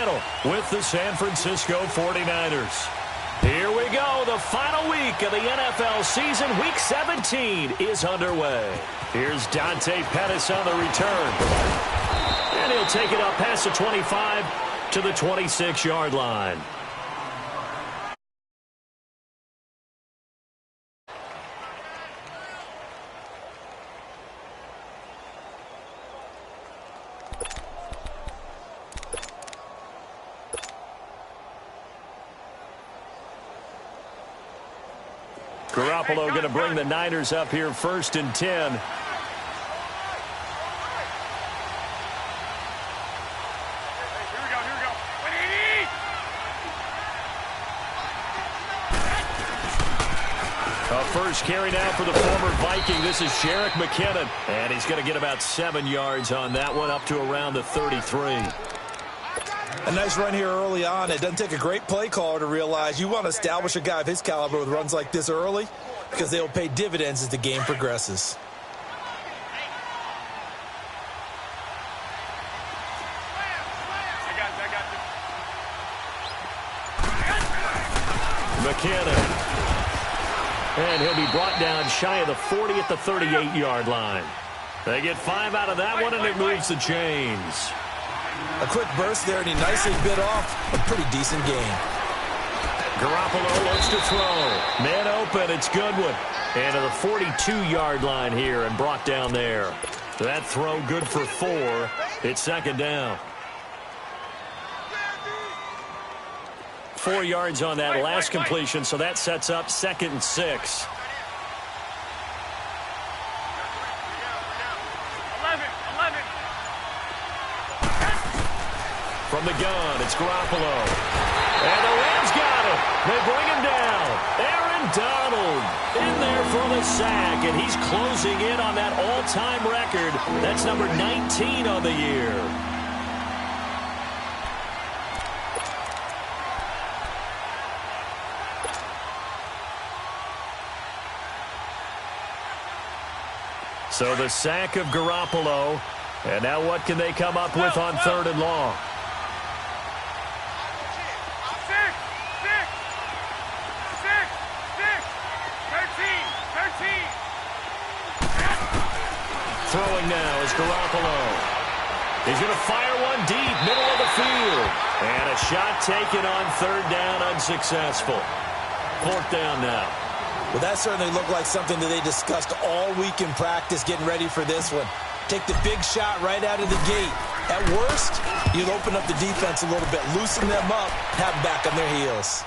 title with the San Francisco 49ers. Here we go. The final week of the NFL season. Week 17 is underway. Here's Dante Pettis on the return. And he'll take it up past the 25 to the 26-yard line. Garoppolo going to bring the Niners up here 1st and 10. A first carry now for the former Viking. This is Jerick McKinnon. And he's going to get about 7 yards on that one, up to around the 33. A nice run here early on. It doesn't take a great play caller to realize you want to establish a guy of his caliber with runs like this early because they will pay dividends as the game progresses. McKinnon. And he'll be brought down shy of the 40 at the 38-yard line. They get 5 out of that one, and it moves the chains. A quick burst there, and he nicely bit off a pretty decent gain. Garoppolo looks to throw. Man open, it's Goodwin. And to the 42-yard line here and brought down there. That throw good for 4. It's 2nd down. 4 yards on that last completion, so that sets up 2nd and 6. From the gun, it's Garoppolo. And the Rams got him. They bring him down. Aaron Donald in there for the sack, and he's closing in on that all-time record. That's number 19 on the year. So the sack of Garoppolo. And now what can they come up with on 3rd and long? Throwing now is Garoppolo. He's going to fire one deep, middle of the field. And a shot taken on 3rd down, unsuccessful. 4th down now. Well, that certainly looked like something that they discussed all week in practice getting ready for this one. Take the big shot right out of the gate. At worst, you'll open up the defense a little bit, loosen them up, have them back on their heels.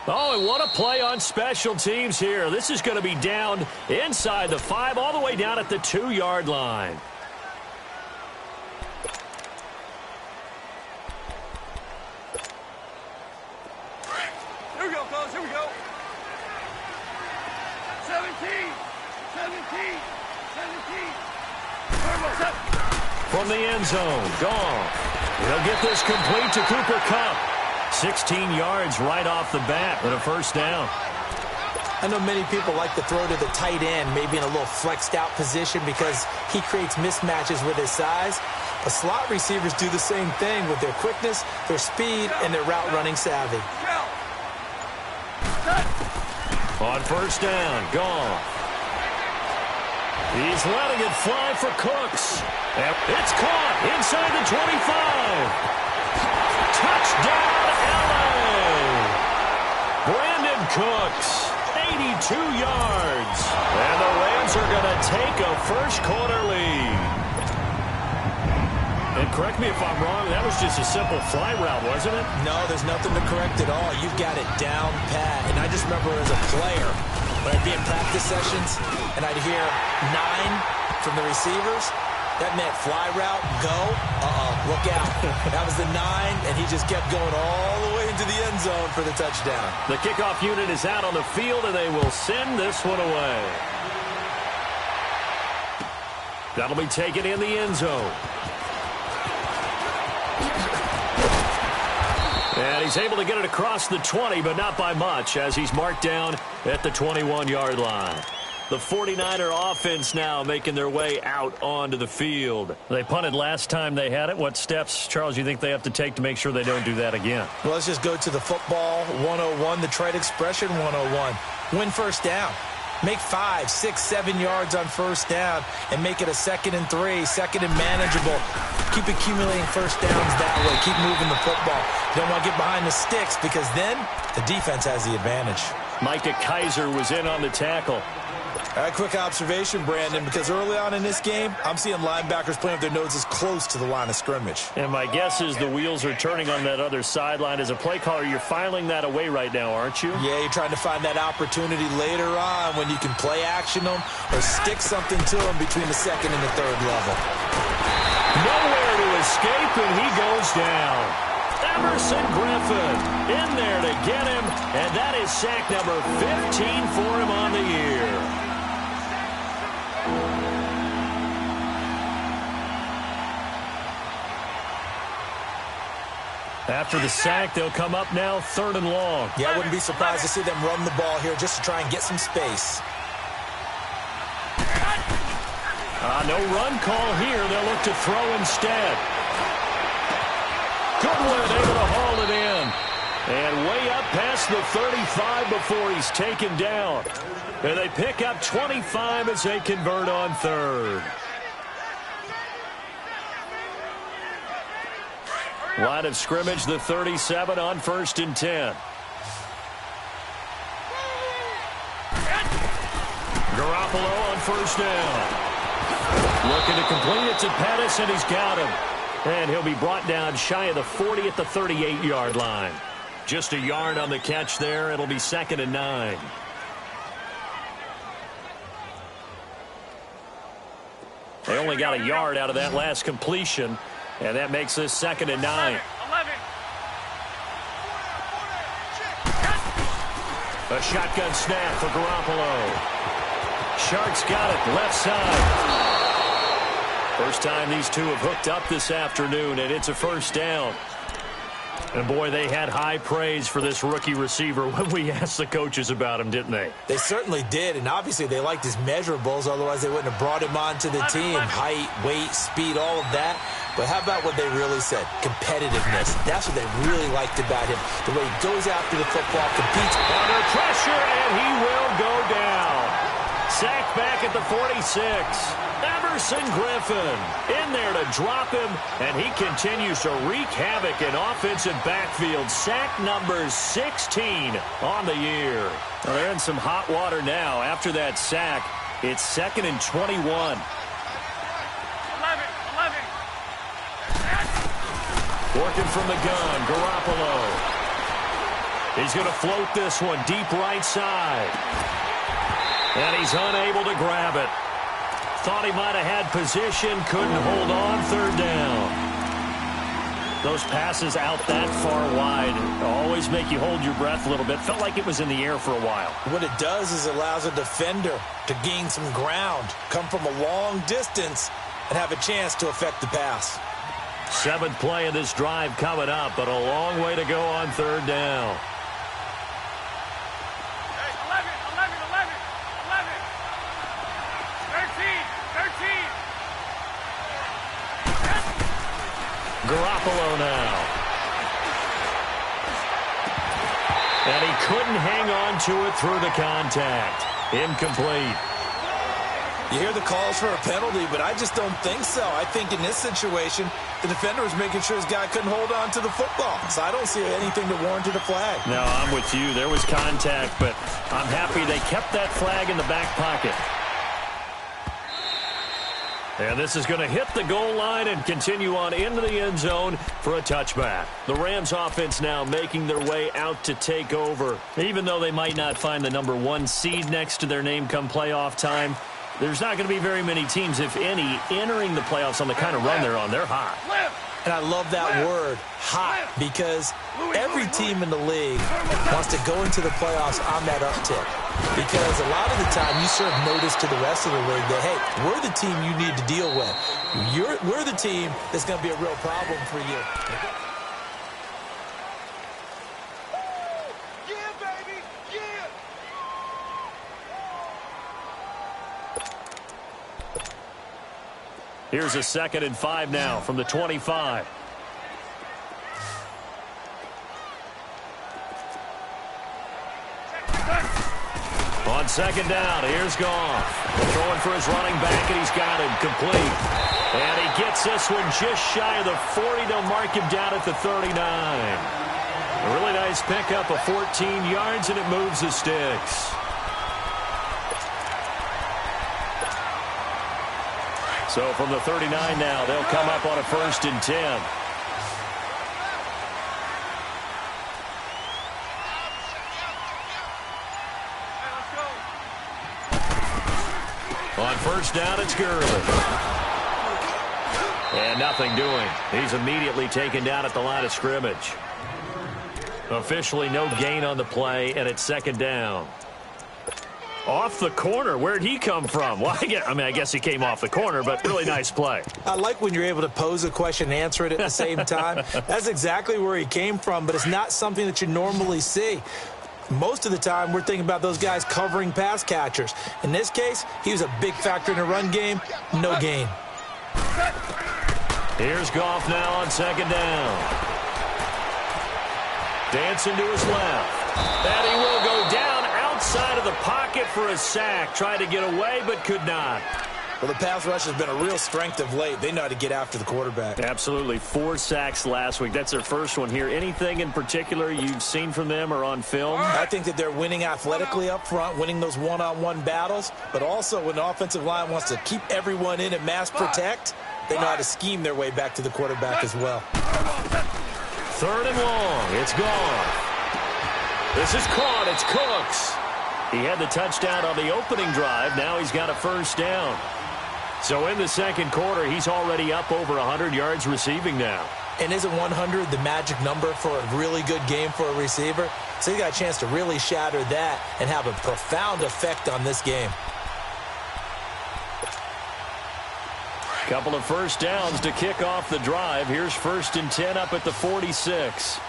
Oh, and what a play on special teams here. This is going to be down inside the 5, all the way down at the 2-yard line. Here we go, fellas. Here we go. 17. From the end zone, Goff. He'll get this complete to Cooper Kupp. 16 yards right off the bat and a 1st down. I know many people like to throw to the tight end, maybe in a little flexed out position because he creates mismatches with his size. But slot receivers do the same thing with their quickness, their speed, and their route running savvy. On 1st down, Goff. He's letting it fly for Cooks. And it's caught inside the 25. Touchdown, LA! Brandon Cooks, 82 yards. And the Rams are going to take a first-quarter lead. And correct me if I'm wrong, that was just a simple fly route, wasn't it? No, there's nothing to correct at all. You've got it down pat. And I just remember as a player, when I'd be in practice sessions, and I'd hear 9 from the receivers, that meant fly route, go, look out. That was the 9, and he just kept going all the way into the end zone for the touchdown. The kickoff unit is out on the field, and they will send this one away. That'll be taken in the end zone. And he's able to get it across the 20, but not by much, as he's marked down at the 21-yard line. The 49er offense now making their way out onto the field. They punted last time they had it. What steps, Charles, you think they have to take to make sure they don't do that again? Well, let's just go to the football 101, the trade expression 101. Win first down. Make 5, 6, 7 yards on first down and make it a 2nd and 3, 2nd and manageable. Keep accumulating first downs that way. Keep moving the football. You don't want to get behind the sticks because then the defense has the advantage. Micah Kaiser was in on the tackle. All right, quick observation, Brandon, because early on in this game, I'm seeing linebackers playing with their noses close to the line of scrimmage. And my guess is the wheels are turning on that other sideline. As a play caller, you're filing that away right now, aren't you? Yeah, you're trying to find that opportunity later on when you can play action them or stick something to them between the 2nd and the 3rd level. Nowhere to escape, and he goes down. Emerson Griffin in there to get him, and that is sack number 15 for him on the year. After the sack, they'll come up now 3rd and long. Yeah, I wouldn't be surprised to see them run the ball here just to try and get some space. No run call here. They'll look to throw instead. Goodwin able to haul it in. And way up past the 35 before he's taken down. And they pick up 25 as they convert on 3rd. Line of scrimmage, the 37 on 1st and 10. Garoppolo on 1st down. Looking to complete it to Pettis, and he's got him. And he'll be brought down shy of the 40 at the 38-yard line. Just a yard on the catch there. It'll be 2nd and 9. They only got a yard out of that last completion, and that makes this 2nd and 9. 11. A shotgun snap for Garoppolo. Sharks got it left side. First time these two have hooked up this afternoon, and it's a 1st down. And, boy, they had high praise for this rookie receiver when we asked the coaches about him, didn't they? They certainly did, and obviously they liked his measurables, otherwise they wouldn't have brought him onto the team. Height, weight, speed, all of that. But how about what they really said? Competitiveness. That's what they really liked about him. The way he goes after the football, competes. Under pressure, and he will go down. Sacked back at the 46. Emerson Griffin in there to drop him, and he continues to wreak havoc in offensive backfield. Sack number 16 on the year. Well, they're in some hot water now. After that sack, it's 2nd and 21. 11. Working from the gun, Garoppolo. He's going to float this one deep right side. And he's unable to grab it. Thought he might have had position, couldn't hold on. 3rd down. Those passes out that far wide always make you hold your breath a little bit. Felt like it was in the air for a while. What it does is it allows a defender to gain some ground, come from a long distance, and have a chance to affect the pass. 7th play of this drive coming up, but a long way to go on 3rd down. 13. Garoppolo now. And he couldn't hang on to it through the contact. Incomplete. You hear the calls for a penalty, but I just don't think so. I think in this situation, the defender was making sure his guy couldn't hold on to the football. So I don't see anything that warranted a flag. No, I'm with you. There was contact, but I'm happy they kept that flag in the back pocket. And this is going to hit the goal line and continue on into the end zone for a touchback. The Rams offense now making their way out to take over. Even though they might not find the number 1 seed next to their name come playoff time, there's not going to be very many teams, if any, entering the playoffs on the kind of run they're on. They're hot. And I love that word, hot, because every team in the league wants to go into the playoffs on that uptick. Because a lot of the time you serve notice to the rest of the league that, hey, we're the team you need to deal with. We're the team that's going to be a real problem for you. Here's a 2nd and 5 now from the 25. On 2nd down, here's Goff. Throwing for his running back, and he's got him complete. And he gets this one just shy of the 40. They'll mark him down at the 39. A really nice pickup of 14 yards, and it moves the sticks. So from the 39 now, they'll come up on a 1st and 10. On 1st down, it's Gurley. And nothing doing. He's immediately taken down at the line of scrimmage. Officially no gain on the play, and it's 2nd down. Off the corner. Where'd he come from? Well, I guess he came off the corner, but really nice play. I like when you're able to pose a question and answer it at the same time. That's exactly where he came from, but it's not something that you normally see. Most of the time, we're thinking about those guys covering pass catchers. In this case, he was a big factor in the run game. No gain. Here's Goff now on 2nd down. Dancing to his left. And he will go down outside of the pocket for a sack. Tried to get away, but could not. Well, the pass rush has been a real strength of late. They know how to get after the quarterback. Absolutely. 4 sacks last week. That's their first one here. Anything in particular you've seen from them or on film? I think that they're winning athletically up front, winning those one-on-one battles, but also when the offensive line wants to keep everyone in and mass protect, they know how to scheme their way back to the quarterback as well. 3rd and long. It's gone. This is caught. It's Cooks. He had the touchdown on the opening drive. Now he's got a 1st down. So in the 2nd quarter, he's already up over 100 yards receiving now. And isn't 100 the magic number for a really good game for a receiver? So he got a chance to really shatter that and have a profound effect on this game. Couple of 1st downs to kick off the drive. Here's 1st and 10 up at the 46.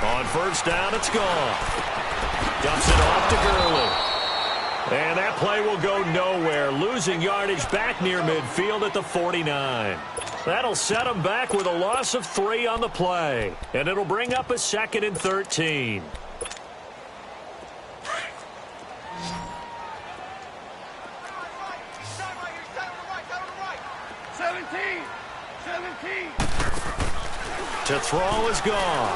On 1st down, it's gone. Dumps it off to Gurley. And that play will go nowhere. Losing yardage back near midfield at the 49. That'll set them back with a loss of 3 on the play. And it'll bring up a 2nd and 13. To throw is gone.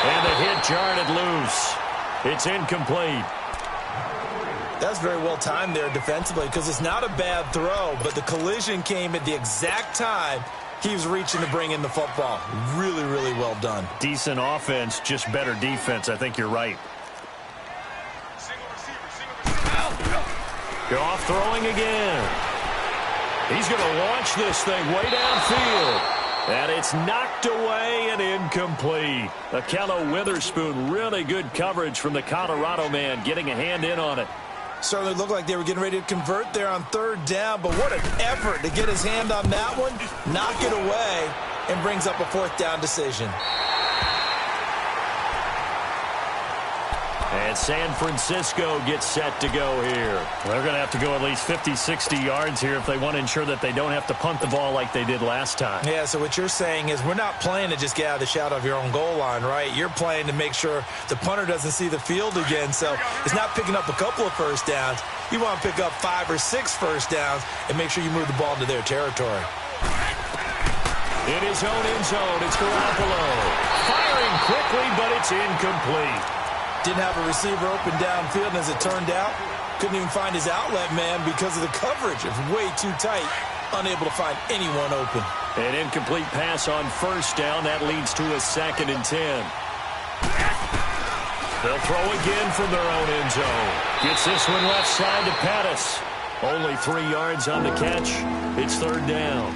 And the hit jarred it loose. It's incomplete. That's very well timed there defensively because it's not a bad throw, but the collision came at the exact time he was reaching to bring in the football. Really, really well done. Decent offense, just better defense. I think you're right. Goff throwing again. He's going to launch this thing way downfield. And it's knocked away and incomplete. Akello Witherspoon, really good coverage from the Colorado man, getting a hand in on it. Certainly looked like they were getting ready to convert there on 3rd down, but what an effort to get his hand on that one, knock it away, and brings up a 4th down decision. And San Francisco gets set to go here. They're going to have to go at least 50, 60 yards here if they want to ensure that they don't have to punt the ball like they did last time. Yeah, so what you're saying is we're not playing to just get out of the shadow of your own goal line, right? You're playing to make sure the punter doesn't see the field again. So it's not picking up a couple of 1st downs. You want to pick up 5 or 6 1st downs and make sure you move the ball into their territory. In his own end zone, it's Garoppolo. Firing quickly, but it's incomplete. Didn't have a receiver open downfield, and as it turned out, couldn't even find his outlet man because of the coverage. It was way too tight, unable to find anyone open. An incomplete pass on 1st down. That leads to a 2nd and 10. They'll throw again from their own end zone. Gets this one left side to Pettis. Only 3 yards on the catch. It's 3rd down.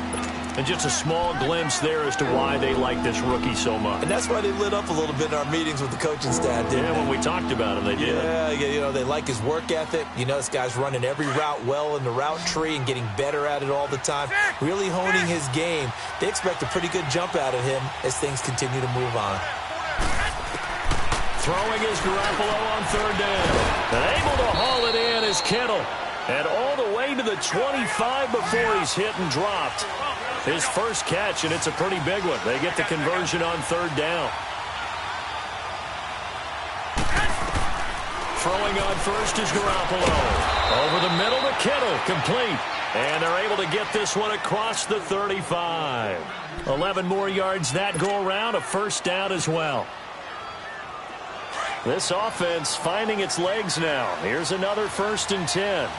And just a small glimpse there as to why they like this rookie so much. And that's why they lit up a little bit in our meetings with the coaching staff, didn't they? When we talked about him, they did. Yeah, you know, they like his work ethic. You know, this guy's running every route well in the route tree and getting better at it all the time. Really honing his game. They expect a pretty good jump out of him as things continue to move on. Throwing is Garoppolo on third down. And able to haul it in is Kittle. And all the way to the 25 before he's hit and dropped. His first catch, and it's a pretty big one. They get the conversion on third down. Throwing on first is Garoppolo. Over the middle to Kittle, complete. And they're able to get this one across the 35. 11 more yards that go around, a first down as well. This offense finding its legs now. Here's another 1st and 10.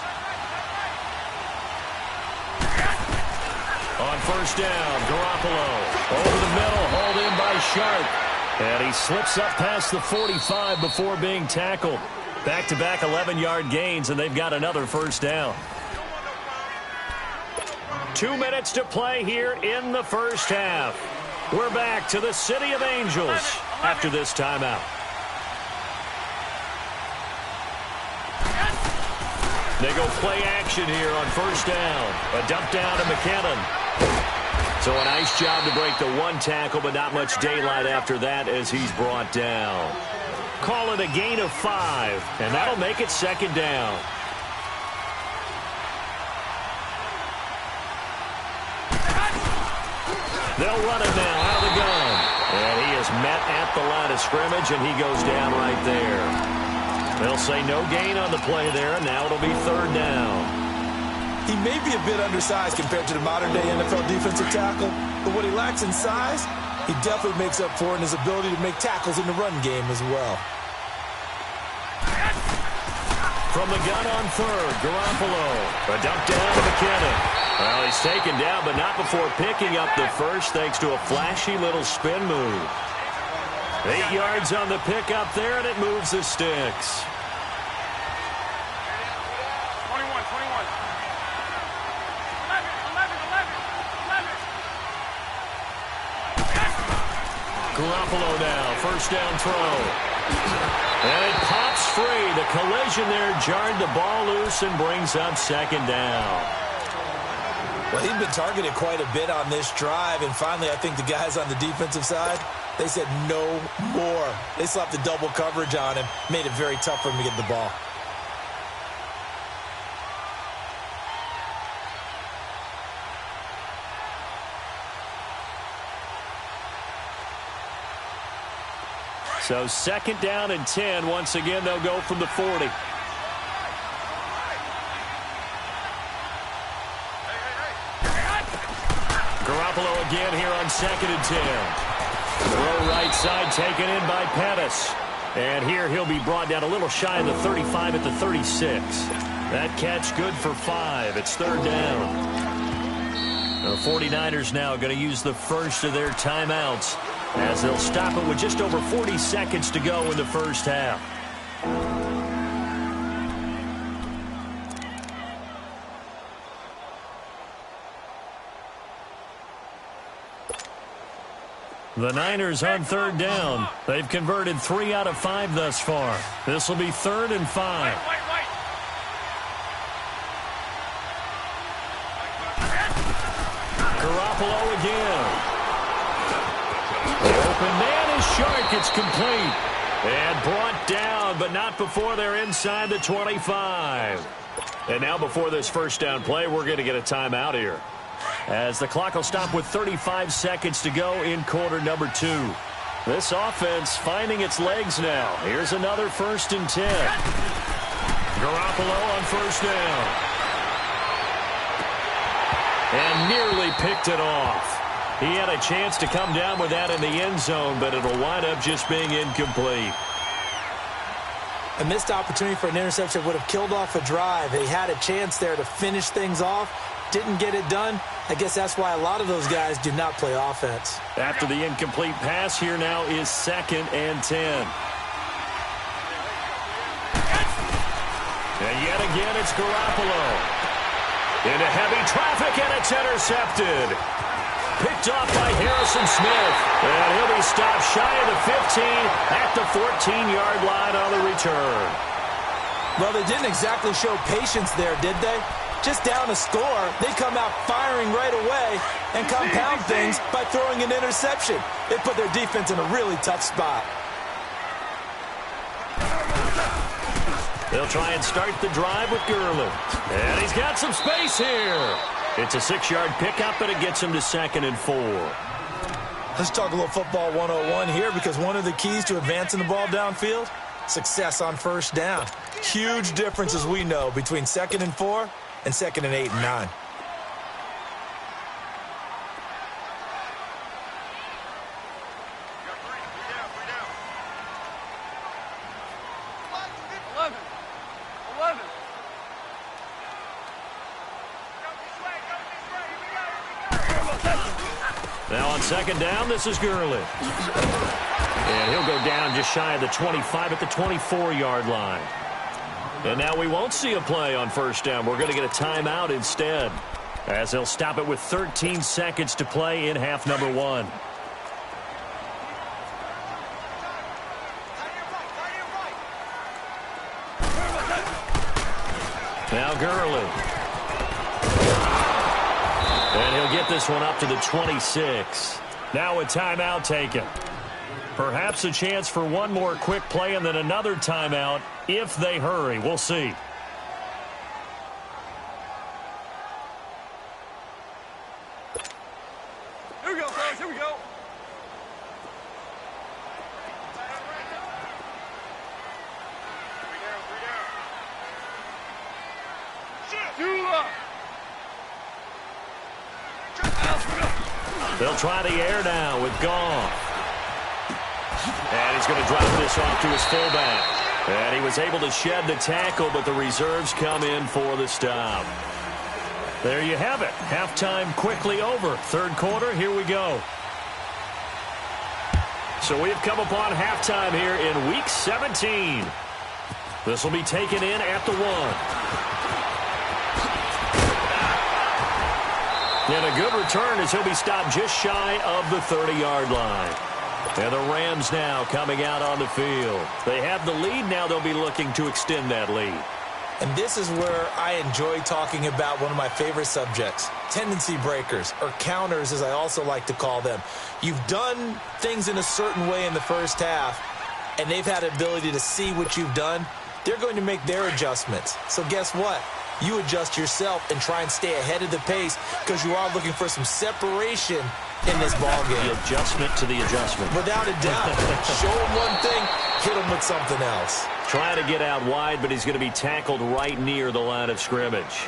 On first down, Garoppolo. Over the middle, hauled in by Sharp. And he slips up past the 45 before being tackled. Back-to-back 11-yard gains, and they've got another first down. 2 minutes to play here in the first half. We're back to the City of Angels after this timeout. They go play action here on first down. A dump down to McKinnon. So a nice job to break the one tackle, but not much daylight after that as he's brought down. Call it a gain of 5, and that'll make it second down. They'll run it now out of the gun. And he is met at the line of scrimmage, and he goes down right there. They'll say no gain on the play there, and now it'll be third down. He may be a bit undersized compared to the modern-day NFL defensive tackle, but what he lacks in size, he definitely makes up for in his ability to make tackles in the run game as well. From the gun on third, Garoppolo. A dump down to McKinnon. Well, he's taken down, but not before picking up the first thanks to a flashy little spin move. 8 yards on the pickup there, and it moves the sticks. 21. 11. Garoppolo now, first down throw. And it pops free. The collision there jarred the ball loose and brings up second down. Well, he'd been targeted quite a bit on this drive, and finally I think the guys on the defensive side, they said no more. They slapped the double coverage on him, made it very tough for him to get the ball. So second down and 10. Once again, they'll go from the 40. Garoppolo again here on second and 10. Throw right side taken in by Pettis. And here he'll be brought down a little shy of the 35 at the 36. That catch good for 5. It's third down. The 49ers now going to use the first of their timeouts, as they'll stop it with just over 40 seconds to go in the first half. The Niners on third down. They've converted 3 out of 5 thus far. This will be third and 5. Garoppolo again. The open man is Shark. It's complete. And brought down, but not before they're inside the 25. And now before this first down play, we're going to get a timeout here, as the clock will stop with 35 seconds to go in quarter number 2. This offense finding its legs now. Here's another 1st and 10. Garoppolo on first down. And nearly picked it off. He had a chance to come down with that in the end zone, but it'll wind up just being incomplete. A missed opportunity for an interception would have killed off a drive. They had a chance there to finish things off. Didn't get it done. I guess that's why a lot of those guys do not play offense. After the incomplete pass, here now is 2nd and 10. And yet again, it's Garoppolo. Into heavy traffic, and it's intercepted. Picked off by Harrison Smith. And he'll be stopped shy of the 15 at the 14-yard line on the return. Well, they didn't exactly show patience there, did they? Just down a score, they come out firing right away and compound things by throwing an interception. They put their defense in a really tough spot. They'll try and start the drive with Gurley. And he's got some space here. It's a 6-yard pickup, and it gets him to 2nd and 4. Let's talk a little football 101 here, because one of the keys to advancing the ball downfield, success on first down. Huge difference, as we know, between 2nd and 4 and 2nd and 8 and 9. Now on 2nd down, this is Gurley. And he'll go down just shy of the 25 at the 24-yard line. And now we won't see a play on 1st down. We're going to get a timeout instead, as they'll stop it with 13 seconds to play in half number 1. Now Gurley. And he'll get this one up to the 26. Now a timeout taken. Perhaps a chance for one more quick play and then another timeout if they hurry. We'll see. Here we go, fellas. Here we go. They'll try the air now with Goff. And he's going to drop this off to his fullback. And he was able to shed the tackle, but the reserves come in for the stop. There you have it. Halftime quickly over. 3rd quarter, here we go. So we have come upon halftime here in Week 17. This will be taken in at the 1. And a good return as he'll be stopped just shy of the 30-yard line. And the Rams now coming out on the field. They have the lead. Now they'll be looking to extend that lead. And this is where I enjoy talking about one of my favorite subjects, tendency breakers, or counters as I also like to call them. You've done things in a certain way in the first half, and they've had the ability to see what you've done. They're going to make their adjustments. So guess what? You adjust yourself and try and stay ahead of the pace, because you are looking for some separation in this ball game. The adjustment to the adjustment. Without a doubt. Show him one thing, hit him with something else. Trying to get out wide, but he's going to be tackled right near the line of scrimmage.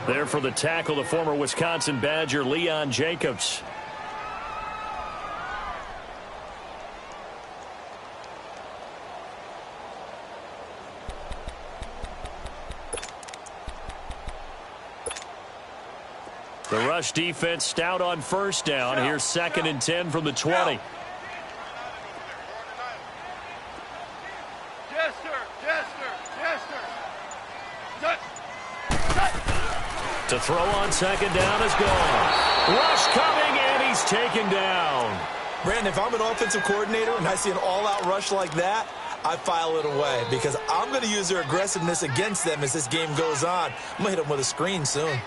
There for the tackle, the former Wisconsin Badger, Leon Jacobs. The rush defense stout on 1st down. Here's 2nd and 10 from the 20. To throw on 2nd down is gone. Rush coming, and he's taken down. Brandon, if I'm an offensive coordinator and I see an all-out rush like that, I file it away, because I'm going to use their aggressiveness against them as this game goes on. I'm going to hit them with a screen soon.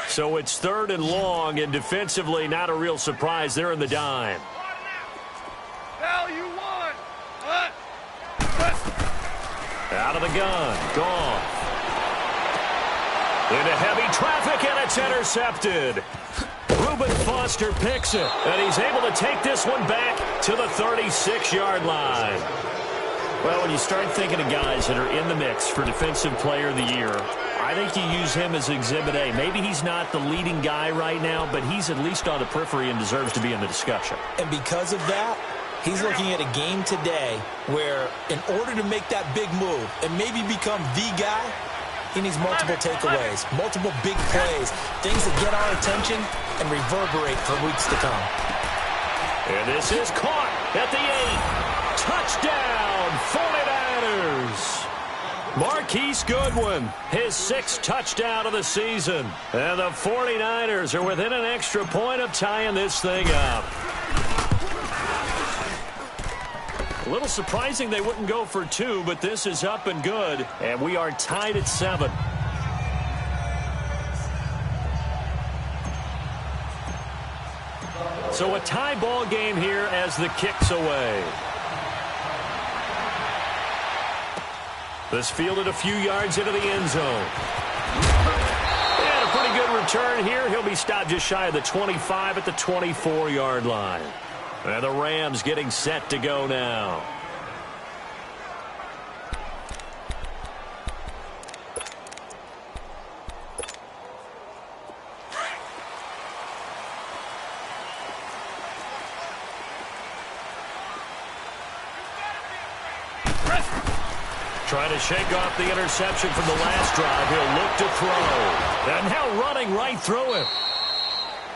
So it's 3rd and long, and defensively not a real surprise. They're in the dime. Value 1. Out of the gun. Goff. Into heavy traffic, and it's intercepted. Reuben Foster picks it, and he's able to take this one back to the 36-yard line. Well, when you start thinking of guys that are in the mix for Defensive Player of the Year, I think you use him as Exhibit A. Maybe he's not the leading guy right now, but he's at least on the periphery and deserves to be in the discussion. And because of that, he's looking at a game today where in order to make that big move and maybe become the guy, he needs multiple takeaways, multiple big plays, things that get our attention and reverberate for weeks to come. And this is caught at the 8. Touchdown, 49ers. Marquise Goodwin, his 6th touchdown of the season. And the 49ers are within an extra point of tying this thing up. A little surprising they wouldn't go for 2, but this is up and good. And we are tied at 7. So a tie ball game here as the kick's away. This fielded a few yards into the end zone. And a pretty good return here. He'll be stopped just shy of the 25 at the 24-yard line. And the Rams getting set to go now. Trying to shake off the interception from the last drive. He'll look to throw. And now running right through him.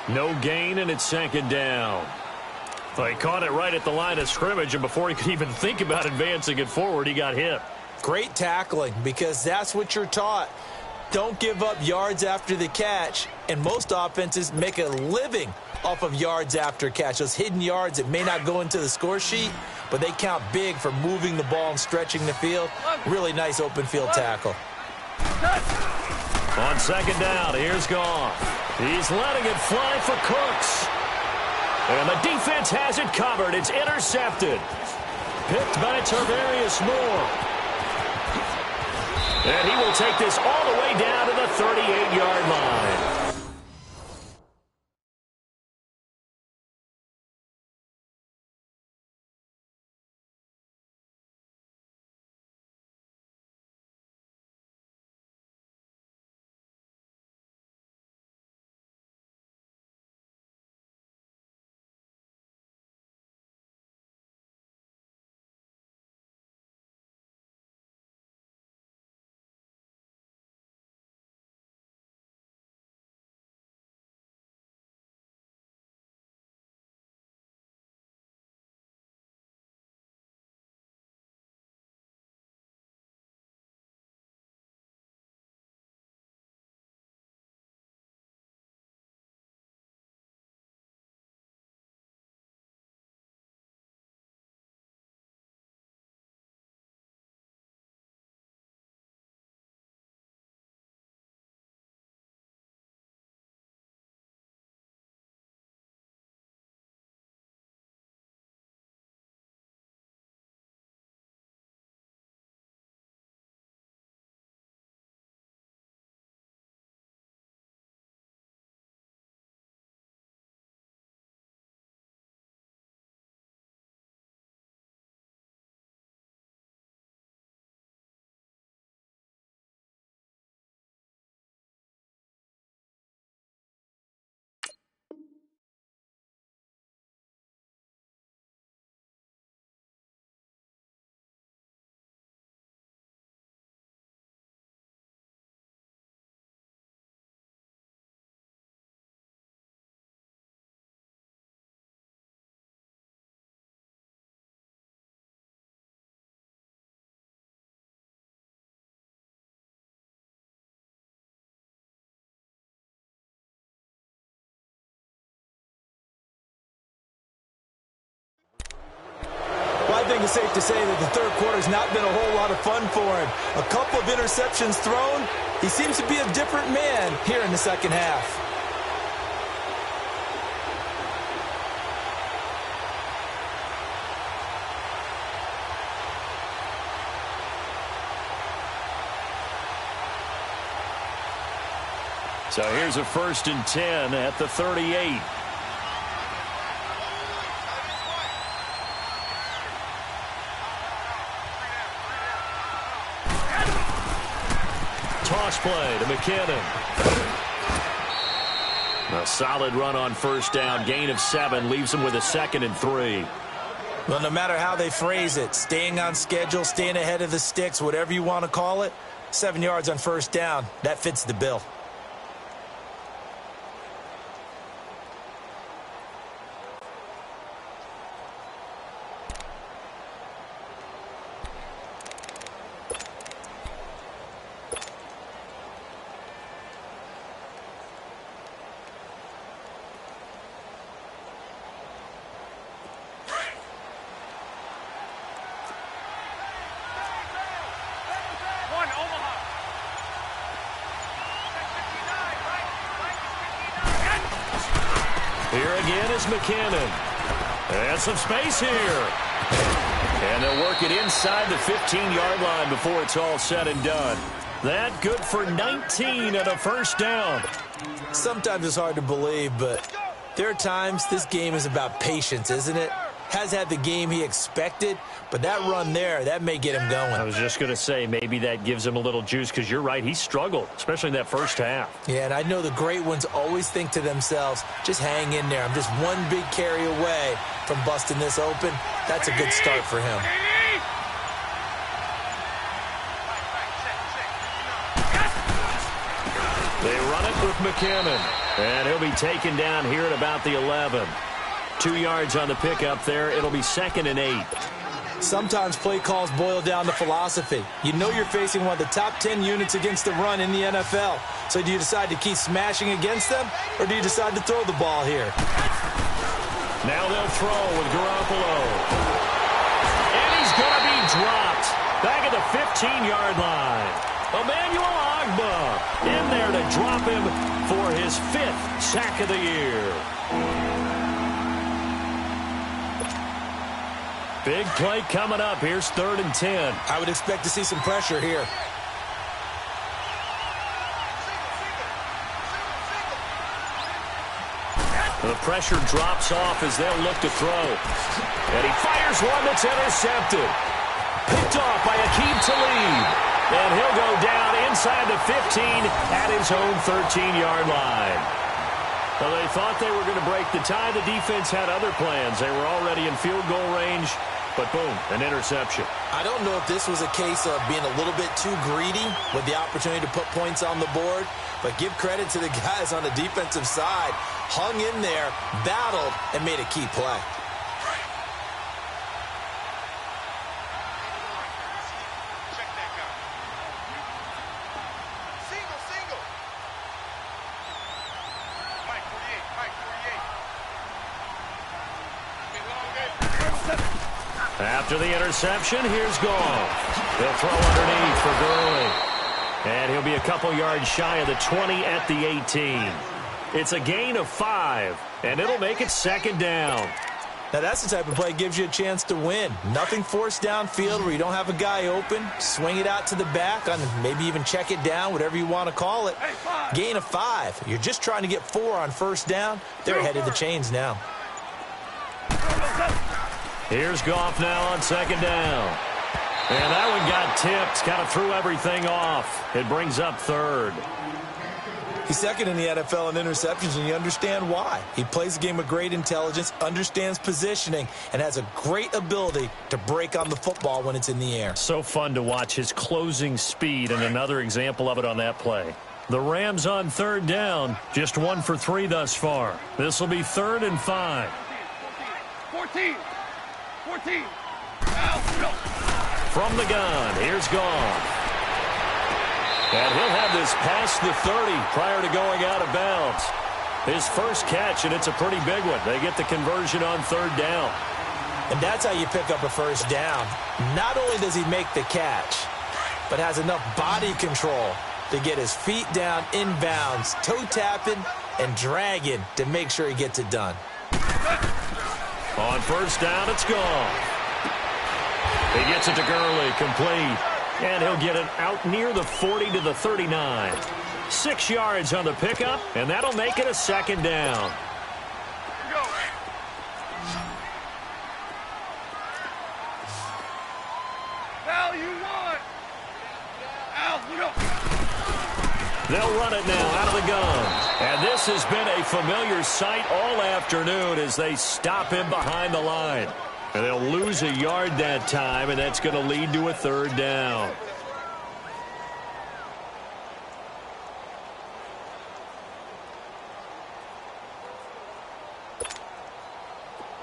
No gain, and it's second down. Well, he caught it right at the line of scrimmage, and before he could even think about advancing it forward, he got hit. Great tackling, because that's what you're taught. Don't give up yards after the catch, and most offenses make a living off of yards after catch. Those hidden yards that may not go into the score sheet, but they count big for moving the ball and stretching the field. Really nice open field tackle. On second down, here's Goff. He's letting it fly for Cooks. And the defense has it covered. It's intercepted. Picked by Tarvarius Moore. And he will take this all the way down to the 38-yard line. I think it's safe to say that the third quarter's not been a whole lot of fun for him. A couple of interceptions thrown. He seems to be a different man here in the second half. So here's a 1st and 10 at the 38. Toss play to McKinnon. A solid run on 1st down. Gain of 7 leaves him with a 2nd and 3. Well, no matter how they phrase it, staying on schedule, staying ahead of the sticks, whatever you want to call it, 7 yards on 1st down, that fits the bill. Here again is McKinnon. And some space here. And they'll work it inside the 15-yard line before it's all said and done. That good for 19 and a first down. Sometimes it's hard to believe, but there are times this game is about patience, isn't it? Has had the game he expected, but that run there, that may get him going. I was just going to say, maybe that gives him a little juice, because you're right, he struggled, especially in that first half. Yeah, and I know the great ones always think to themselves, just hang in there. I'm just one big carry away from busting this open. That's a good start for him. They run it with McKinnon, and he'll be taken down here at about the 11. 2 yards on the pickup there. It'll be 2nd and 8. Sometimes play calls boil down to philosophy. You know you're facing one of the top 10 units against the run in the NFL. So do you decide to keep smashing against them, or do you decide to throw the ball here? Now they'll throw with Garoppolo. And he's going to be dropped back at the 15-yard line. Emmanuel Ogbah in there to drop him for his 5th sack of the year. Big play coming up. Here's 3rd and 10. I would expect to see some pressure here. The pressure drops off as they'll look to throw. And he fires one that's intercepted. Picked off by Aqib Talib. And he'll go down inside the 15 at his own 13-yard line. Well, they thought they were going to break the tie. The defense had other plans. They were already in field goal range, but boom, an interception. I don't know if this was a case of being a little bit too greedy with the opportunity to put points on the board, but give credit to the guys on the defensive side. Hung in there, battled, and made a key play. After the interception, here's Goff. They'll throw underneath for Gurley. And he'll be a couple yards shy of the 20 at the 18. It's a gain of 5, and it'll make it 2nd down. Now, that's the type of play that gives you a chance to win. Nothing forced downfield where you don't have a guy open. Swing it out to the back, on maybe even check it down, whatever you want to call it. Gain of 5. You're just trying to get 4 on first down. They're ahead of the chains now. Here's Goff now on 2nd down. And that one got tipped, kind of threw everything off. It brings up 3rd. He's 2nd in the NFL in interceptions, and you understand why. He plays the game with great intelligence, understands positioning, and has a great ability to break on the football when it's in the air. So fun to watch his closing speed, and another example of it on that play. The Rams on 3rd down, just 1 for 3 thus far. This will be 3rd and 5. 14. From the gun, here's Goff. And he'll have this past the 30 prior to going out of bounds. His first catch, and it's a pretty big one. They get the conversion on 3rd down. And that's how you pick up a first down. Not only does he make the catch, but has enough body control to get his feet down inbounds, toe tapping and dragging to make sure he gets it done. On 1st down, it's Goff. He gets it to Gurley, complete. And he'll get it out near the 40 to the 39. 6 yards on the pickup, and that'll make it a 2nd down. Al, you won. Al, look up. They'll run it now out of the gun. And this has been a familiar sight all afternoon as they stop him behind the line. And they'll lose a yard that time, and that's going to lead to a 3rd down.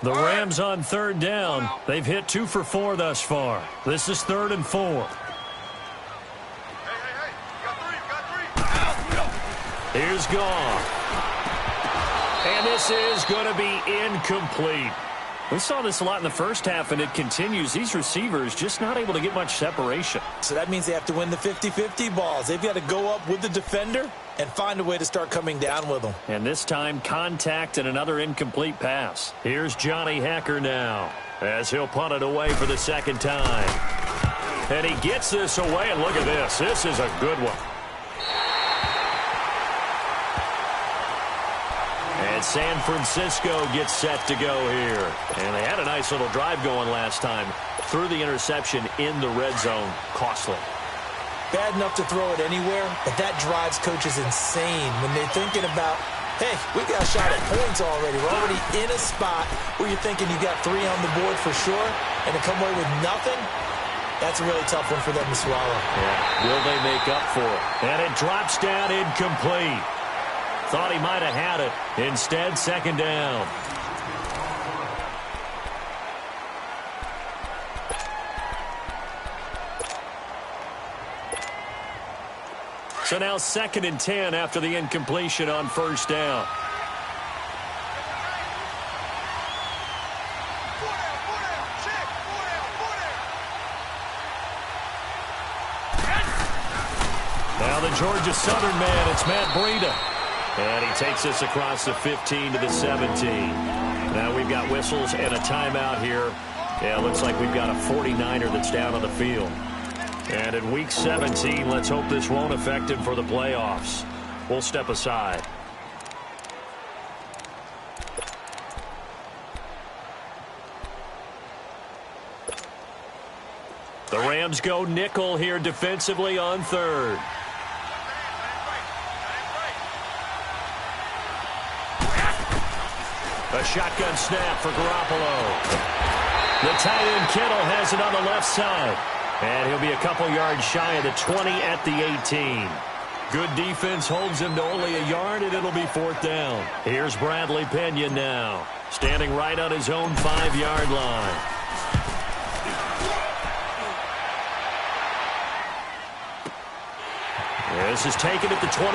The Rams on 3rd down. They've hit 2 for 4 thus far. This is 3rd and 4. Hey, you got 3. Here's Goff. And this is going to be incomplete. We saw this a lot in the first half, and it continues. These receivers just not able to get much separation. So that means they have to win the 50-50 balls. They've got to go up with the defender and find a way to start coming down with them. And this time, contact and another incomplete pass. Here's Johnny Hacker now, as he'll punt it away for the second time. And he gets this away, and look at this. This is a good one. And San Francisco gets set to go here. And they had a nice little drive going last time. Threw the interception in the red zone. Costly. Bad enough to throw it anywhere, but that drives coaches insane when they're thinking about, hey, we got a shot at points already. We're already in a spot where you're thinking you got 3 on the board for sure, and to come away with nothing, that's a really tough one for them to swallow. Yeah. Will they make up for it? And it drops down incomplete. Thought he might have had it. Instead, second down. So now 2nd and 10 after the incompletion on first down. Now the Georgia Southern man, it's Matt Breida. And he takes us across the 15 to the 17. Now we've got whistles and a timeout here. Yeah, it looks like we've got a 49er that's down on the field. And in Week 17, let's hope this won't affect him for the playoffs. We'll step aside. The Rams go nickel here defensively on 3rd. A shotgun snap for Garoppolo. The tight end Kittle has it on the left side. And he'll be a couple yards shy of the 20 at the 18. Good defense holds him to only a yard, and it'll be 4th down. Here's Bradley Pena now, standing right on his own 5-yard line. This is taken at the 23.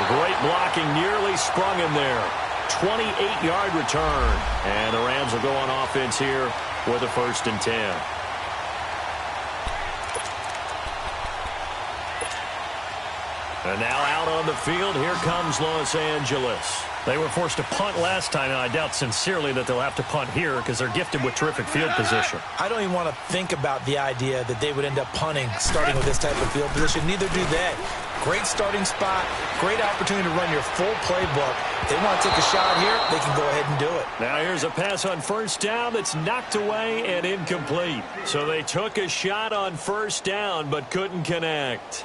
Great blocking, nearly sprung him there. 28-yard return. And the Rams will go on offense here with a 1st and 10. And now out on the field, here comes Los Angeles. They were forced to punt last time, and I doubt sincerely that they'll have to punt here because they're gifted with terrific field position. I don't even want to think about the idea that they would end up punting starting with this type of field position. Neither do they. Great starting spot, great opportunity to run your full playbook. If they want to take a shot here, they can go ahead and do it. Now here's a pass on first down that's knocked away and incomplete. So they took a shot on first down but couldn't connect.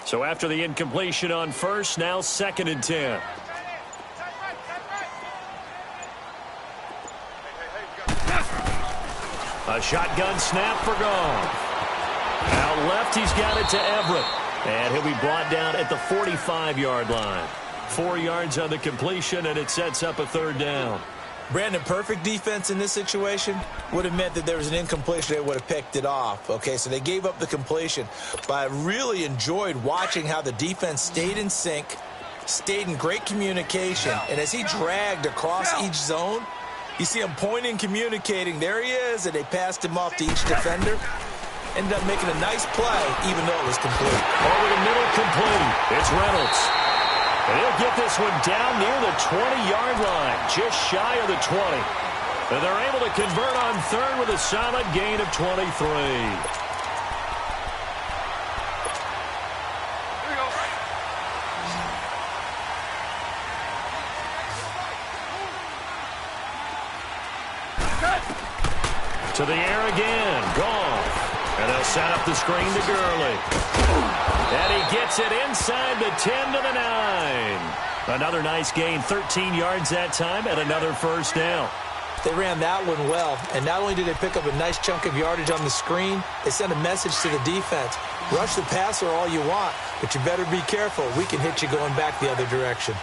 So after the incompletion on first, now 2nd and 10. A shotgun snap for Goff. Out left, he's got it to Everett. And he'll be brought down at the 45-yard line. 4 yards on the completion, and it sets up a 3rd down. Brandon, perfect defense in this situation would have meant that there was an incompletion. They would have picked it off. Okay, so they gave up the completion. But I really enjoyed watching how the defense stayed in sync, stayed in great communication. And as he dragged across each zone, you see him pointing, communicating. There he is, and they passed him off to each defender. Ended up making a nice play, even though it was complete. Over the middle, complete. It's Reynolds. And he'll get this one down near the 20-yard line, just shy of the 20. And they're able to convert on 3rd with a solid gain of 23. To the air again, Goff. And they'll set up the screen to Gurley. And he gets it inside the 10 to the 9. Another nice gain, 13 yards that time, and another 1st down. They ran that one well, and not only did they pick up a nice chunk of yardage on the screen, they sent a message to the defense. Rush the passer all you want, but you better be careful. We can hit you going back the other direction.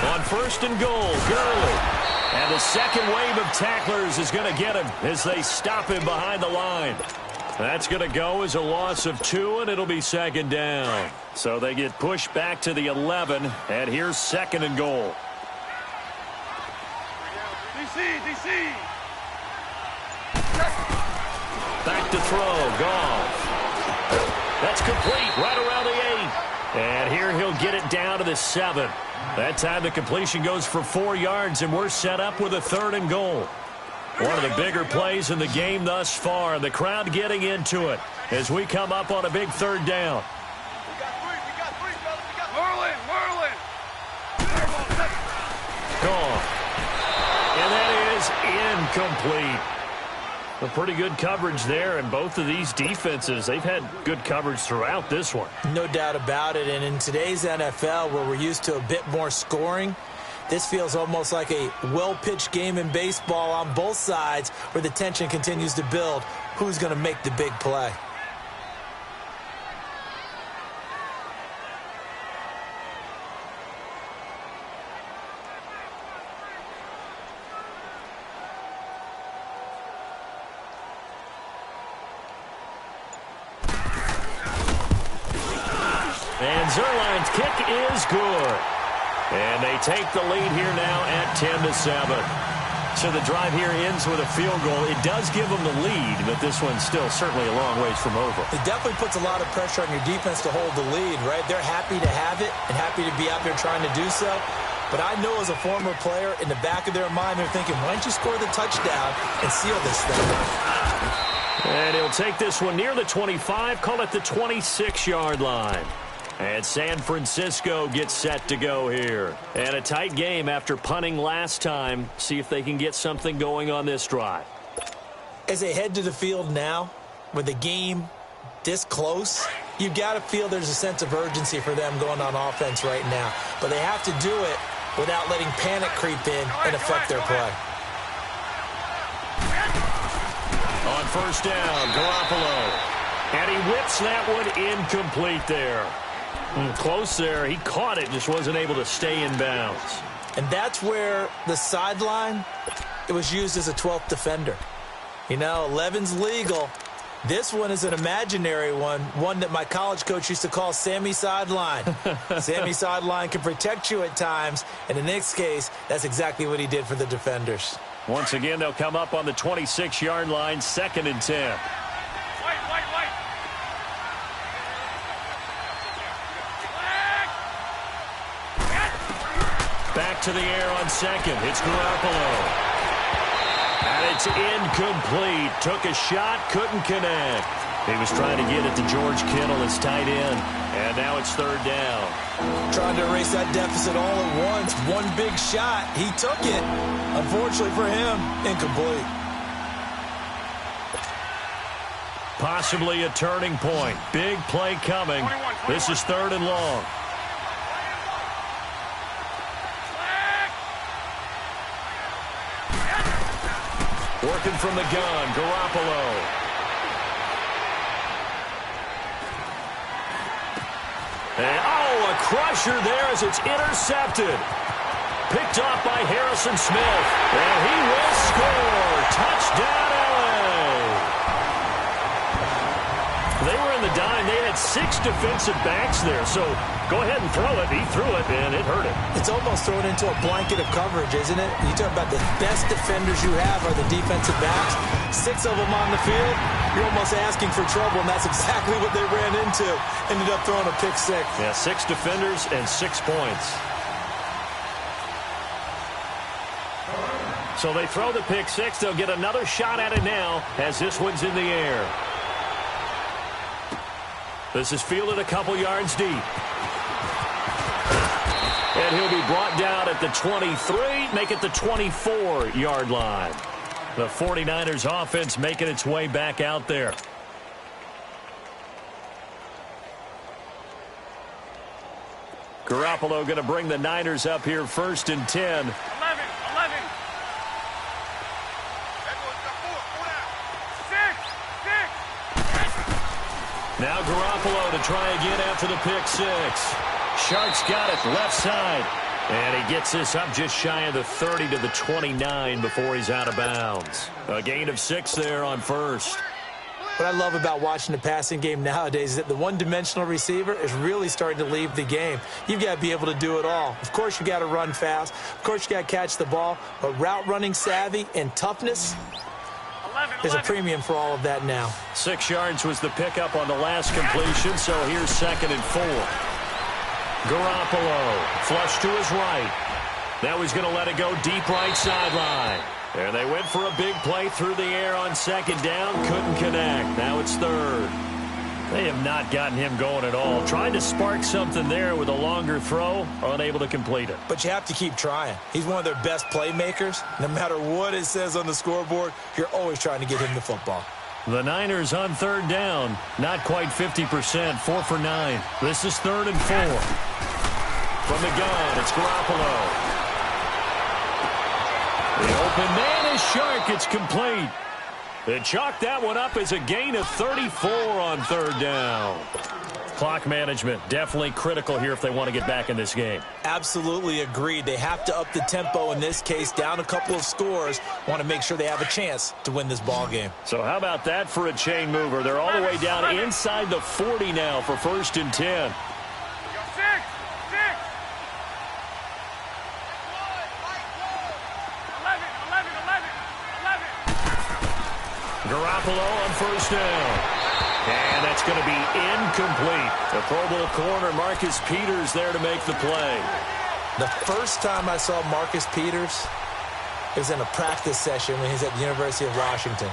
On first and goal, Gurley. And the second wave of tacklers is going to get him as they stop him behind the line. That's going to go as a loss of 2, and it'll be second down. So they get pushed back to the 11, and here's second and goal. DC. Back to throw, Goff. That's complete, right around the 8. And here he'll get it down to the 7. That time the completion goes for 4 yards, and we're set up with a third and goal. One of the bigger plays in the game thus far. The crowd getting into it as we come up on a big third down. We got three, fellas. Merlin. Gone. And that is incomplete. A pretty good coverage there, and both of these defenses, they've had good coverage throughout this one. No doubt about it, and in today's NFL, where we're used to a bit more scoring, this feels almost like a well-pitched game in baseball on both sides where the tension continues to build. Who's going to make the big play? And Zerline's kick is good. And they take the lead here now at 10-7. So the drive here ends with a field goal. It does give them the lead, but this one's still certainly a long ways from over. It definitely puts a lot of pressure on your defense to hold the lead, right? They're happy to have it and happy to be out there trying to do so. But I know as a former player, in the back of their mind, they're thinking, why don't you score the touchdown and seal this thing? And he'll take this one near the 25, call it the 26-yard line. And San Francisco gets set to go here. And a tight game after punting last time. See if they can get something going on this drive. As they head to the field now, with the game this close, you've got to feel there's a sense of urgency for them going on offense right now. But they have to do it without letting panic creep in and affect their play. On first down, Garoppolo. And he whips that one incomplete there. Close there. He caught it, just wasn't able to stay in bounds. And that's where the sideline, it was used as a 12th defender. You know, 11's legal. This one is an imaginary one that my college coach used to call Sammy Sideline. Sammy Sideline can protect you at times, and in this case, that's exactly what he did for the defenders. Once again, they'll come up on the 26-yard line, 2nd and 10. Back to the air on second. It's Garoppolo. And it's incomplete. Took a shot, couldn't connect. He was trying to get it to George Kittle, his tight end. And now it's third down. Trying to erase that deficit all at once. One big shot. He took it. Unfortunately for him, incomplete. Possibly a turning point. Big play coming. This is 3rd and long. Working from the gun, Garoppolo. And, a crusher there as it's intercepted. Picked off by Harrison Smith. And he will score. Touchdown, LA. They were in the dime. They had 6 defensive backs there. So go ahead and throw it. He threw it, and it hurt him. It's almost thrown into a blanket of coverage, isn't it? You talk about the best defenders you have are the defensive backs. 6 of them on the field. You're almost asking for trouble, and that's exactly what they ran into. Ended up throwing a pick 6. Yeah, 6 defenders and 6 points. So they throw the pick 6. They'll get another shot at it now as this one's in the air. This is fielded a couple yards deep. And he'll be brought down at the 23, make it the 24-yard line. The 49ers offense making its way back out there. Garoppolo going to bring the Niners up here 1st and 10. 11. Now Garoppolo to try again after the pick six. Sharks got it left side. And he gets this up just shy of the 30 to the 29 before he's out of bounds. A gain of 6 there on first. What I love about watching the passing game nowadays is that the one-dimensional receiver is really starting to leave the game. You've got to be able to do it all. Of course, you got to run fast. Of course, you got to catch the ball. But route running savvy and toughness, there's a premium for all of that now. 6 yards was the pickup on the last completion, so here's 2nd and 4. Garoppolo, flush to his right. Now he's going to let it go deep right sideline. There they went for a big play through the air on 2nd down. Couldn't connect. Now it's 3rd. They have not gotten him going at all. Trying to spark something there with a longer throw. Unable to complete it. But you have to keep trying. He's one of their best playmakers. No matter what it says on the scoreboard, you're always trying to get him the football. The Niners on 3rd down. Not quite 50%. 4 for 9. This is 3rd and 4. From the gun, it's Garoppolo. The open man is Shark. It's complete. They chalk that one up as a gain of 34 on 3rd down. Clock management definitely critical here if they want to get back in this game. Absolutely agreed. They have to up the tempo in this case, down a couple of scores. Want to make sure they have a chance to win this ball game. So how about that for a chain mover? They're all the way down inside the 40 now for 1st and 10. Garoppolo on 1st down. And that's going to be incomplete. The Pro Bowl corner, Marcus Peters, there to make the play. The first time I saw Marcus Peters, it was in a practice session when he was at the University of Washington.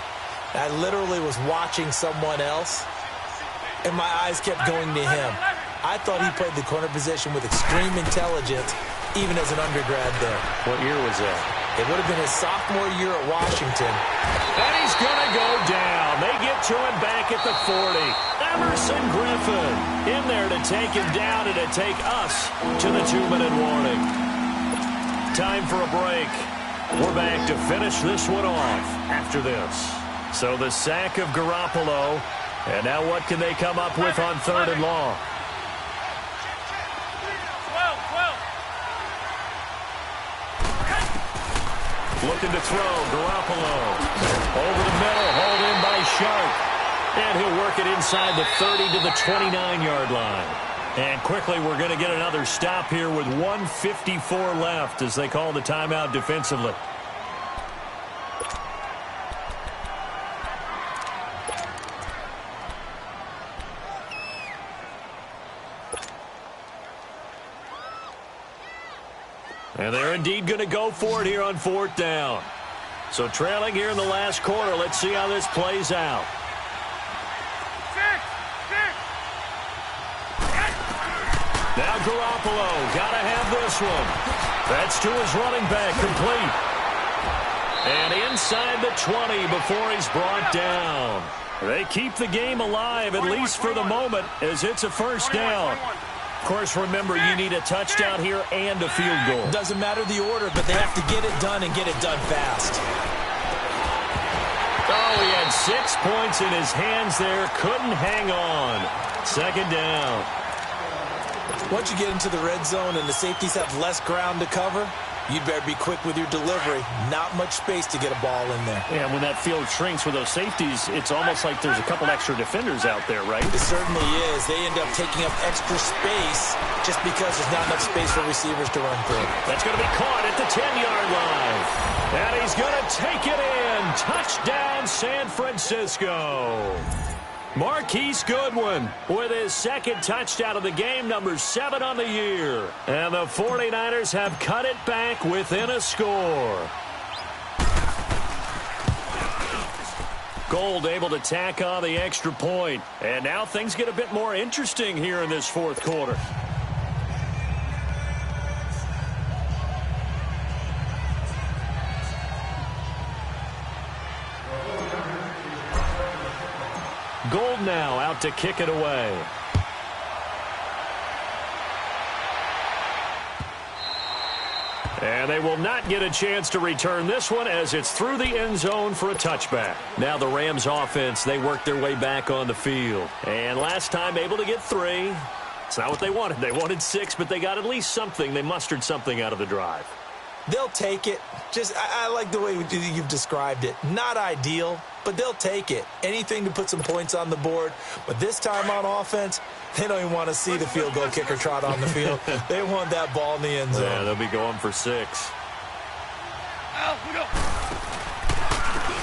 I literally was watching someone else, and my eyes kept going to him. I thought he played the corner position with extreme intelligence, even as an undergrad there. What year was that? It would have been his sophomore year at Washington. And he's going to go down. They get to him back at the 40. Emerson Griffin in there to take him down and to take us to the 2-minute warning. Time for a break. We're back to finish this one off after this. So the sack of Garoppolo. And now what can they come up with on 3rd and long? Looking to throw, Garoppolo. Over the middle, hauled in by Shark. And he'll work it inside the 30 to the 29-yard line. And quickly, we're going to get another stop here with 1:54 left as they call the timeout defensively. And they're indeed going to go for it here on 4th down. So trailing here in the last quarter. Let's see how this plays out. Now Garoppolo, got to have this one. That's to his running back, complete. And inside the 20 before he's brought down. They keep the game alive, at least for the moment, as it's a 1st down. Of course, remember, you need a touchdown here and a field goal. Doesn't matter the order, but they have to get it done and get it done fast. Oh, he had 6 points in his hands there. Couldn't hang on. 2nd down. Once you get into the red zone and the safeties have less ground to cover, you'd better be quick with your delivery. Not much space to get a ball in there. Yeah, when that field shrinks with those safeties, it's almost like there's a couple extra defenders out there, right? It certainly is. They end up taking up extra space just because there's not enough space for receivers to run through. That's going to be caught at the 10-yard line. And he's going to take it in. Touchdown, San Francisco. Marquise Goodwin with his 2nd touchdown of the game, number 7 on the year. And the 49ers have cut it back within a score. Gold able to tack on the extra point. And now things get a bit more interesting here in this 4th quarter. Gold now out to kick it away. And they will not get a chance to return this one as it's through the end zone for a touchback. Now the Rams offense, they work their way back on the field. And last time able to get 3. It's not what they wanted. They wanted 6, but they got at least something. They mustered something out of the drive. They'll take it. I like the way you've described it. Not ideal, but they'll take it. Anything to put some points on the board. But this time on offense, they don't even want to see the field goal kicker trot on the field. They want that ball in the end zone. Yeah, they'll be going for 6.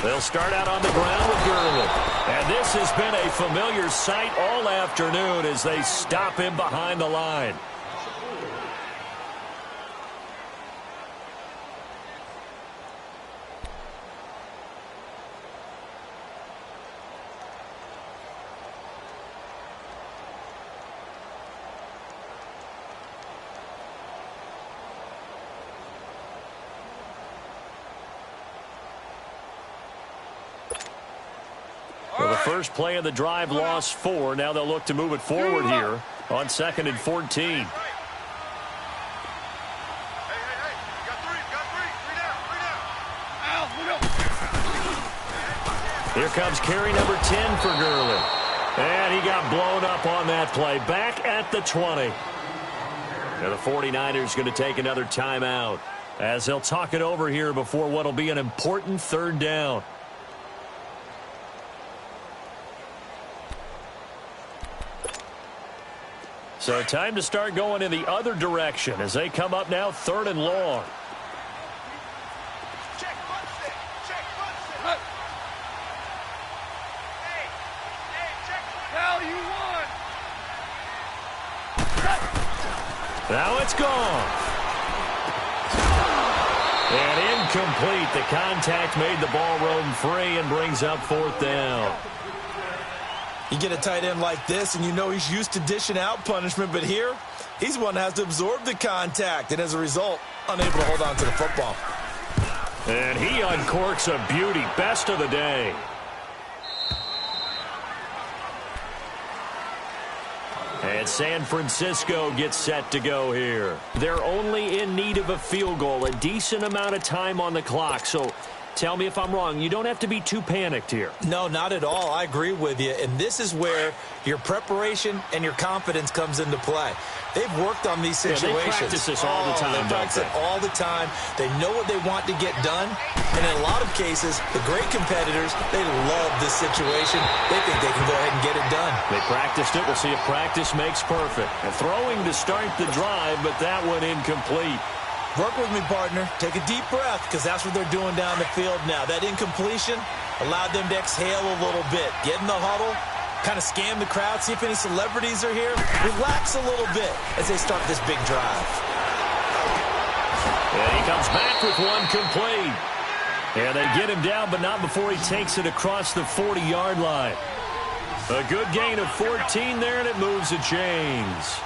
They'll start out on the ground with Gurley. And this has been a familiar sight all afternoon as they stop him behind the line. Well, the first play of the drive lost 4. Now they'll look to move it forward here on 2nd and 14. Here comes carry number 10 for Gurley. And he got blown up on that play. Back at the 20. Now the 49ers going to take another timeout as they'll talk it over here before what will be an important 3rd down. So time to start going in the other direction as they come up now 3rd and long. Now it's gone. And incomplete. The contact made the ball roam free and brings up 4th down. You get a tight end like this, and you know he's used to dishing out punishment, but here, he's one that has to absorb the contact, and as a result, unable to hold on to the football. And he uncorks a beauty. Best of the day. And San Francisco gets set to go here. They're only in need of a field goal, a decent amount of time on the clock, so tell me if I'm wrong. You don't have to be too panicked here. No, not at all. I agree with you. And this is where your preparation and your confidence comes into play. They've worked on these situations. Yeah, they practice this all the time. They practice it all the time. They know what they want to get done. And in a lot of cases, the great competitors, they love this situation. They think they can go ahead and get it done. They practiced it. We'll see if practice makes perfect. And throwing to start the drive, but that one incomplete. Work with me, partner. Take a deep breath, because that's what they're doing down the field now. That incompletion allowed them to exhale a little bit. Get in the huddle, kind of scan the crowd, see if any celebrities are here. Relax a little bit as they start this big drive. And he comes back with one complete. And they get him down, but not before he takes it across the 40-yard line. A good gain of 14 there, and it moves the chains.